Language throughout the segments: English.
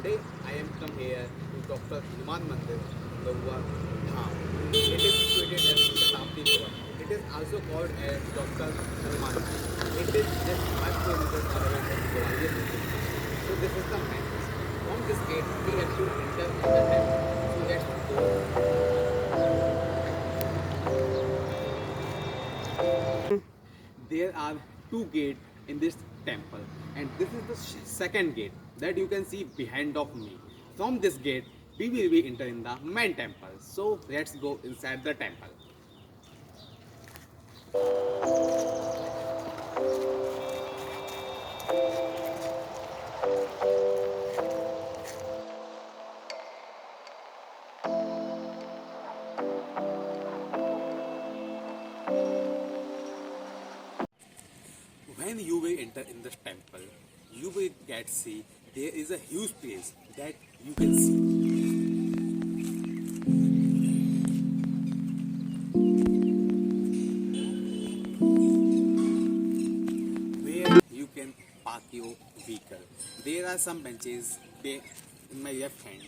Today I am come here to Dr. Hanuman Mandir, Lahua, Dham. It is situated at Shatabdi Pura. It is also called as Dr. Hanuman Mandir. It is just 5 kilometers away from Gwalior. So this is the main. From this gate we have to enter in the temple. So let's go. There are two gates in this temple, and this is the second gate that you can see behind of me. From this gate we will be entering the main temple. So let's go inside the temple. When you will enter in this temple, you will get see there is a huge place that you can see. Where you can park your vehicle. There are some benches there in my left hand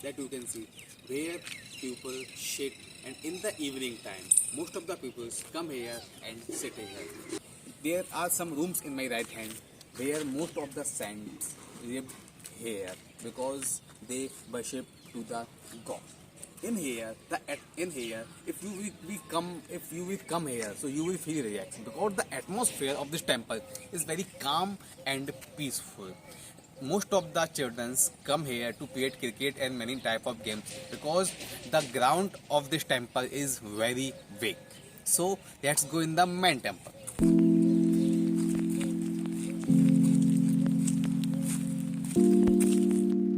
that you can see where people sit, and in the evening time most of the people come here and sit here. There are some rooms in my right hand where most of the saints live here because they worship to the god. In here, if you will come here, so you will feel relaxed because the atmosphere of this temple is very calm and peaceful. Most of the children come here to play cricket and many type of games because the ground of this temple is very big. So let's go in the main temple.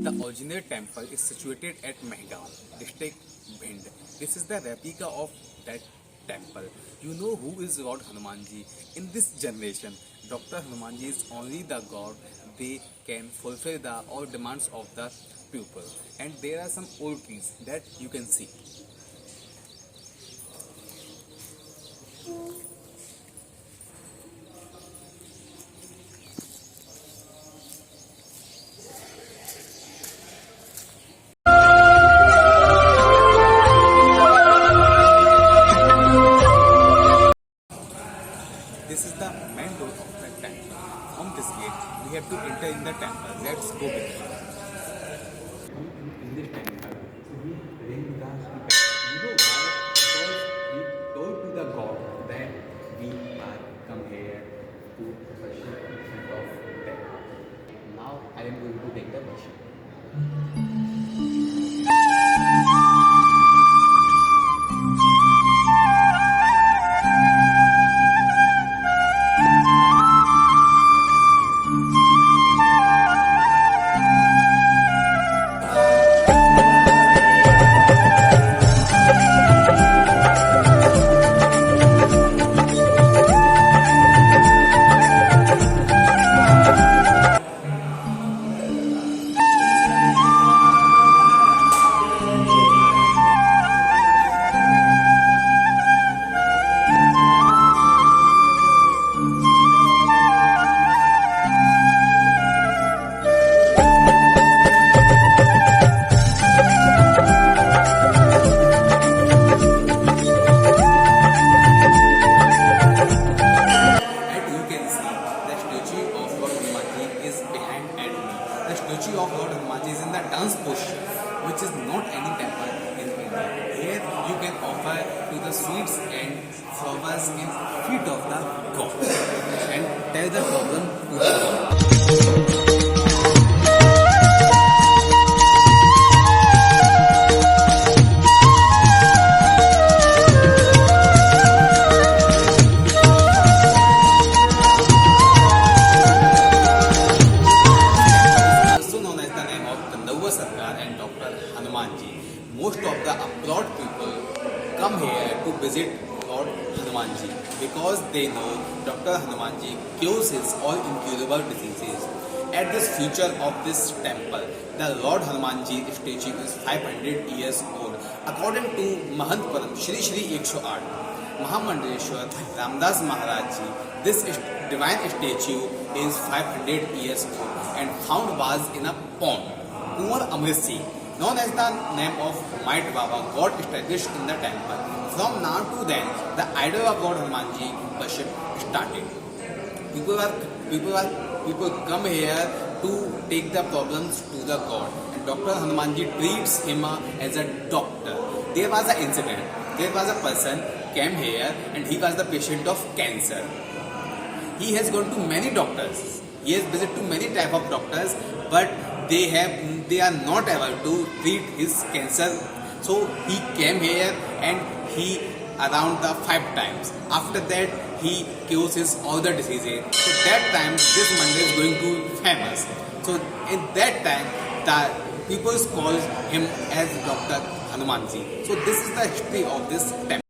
The original temple is situated at Mehgaon, district Bhind. This is the replica of that temple. You know who is Lord Hanumanji? In this generation, Dr. Hanumanji is only the God. They can fulfill the all demands of the people. And there are some old trees that you can see. This is the main door of the temple. From this gate, we have to enter in the temple. Let's go back. In this temple, we ring the bell. You know why? Because we told to the god that we are come here to worship in front of them. Now I am going to take the worship. The statue of Lord Hanumanji is in the dance posture, which is not any temple in India. Here you can offer to the sweets and flowers in feet of the god and tell the problem to the god. And Dr. Hanumanji. Most of the abroad people come here to visit Lord Hanumanji because they know Dr. Hanumanji cures his all incurable diseases. At this feature of this temple, the Lord Hanumanji statue is 500 years old. According to Mahant Param Shri Shri 108 Mahamandaleshwar Ramdas Maharaj Ji, this divine statue is 500 years old and found was in a pond. Kunwar Amrit Singh, known as the name of Might Baba, got established in the temple. From now to then, the idol of God Hanumanji worship started. People come here to take the problems to the God. And Dr. Hanumanji treats him as a doctor. There was an incident. There was a person came here and he was the patient of cancer. He has gone to many doctors. He has visited to many type of doctors, but they are not able to treat his cancer. So he came here and he around the 5 times. After that, he cures his all the diseases. So that time, this Monday is going to famous. So in that time, the people call him as Dr. Hanumanji. So this is the history of this temple.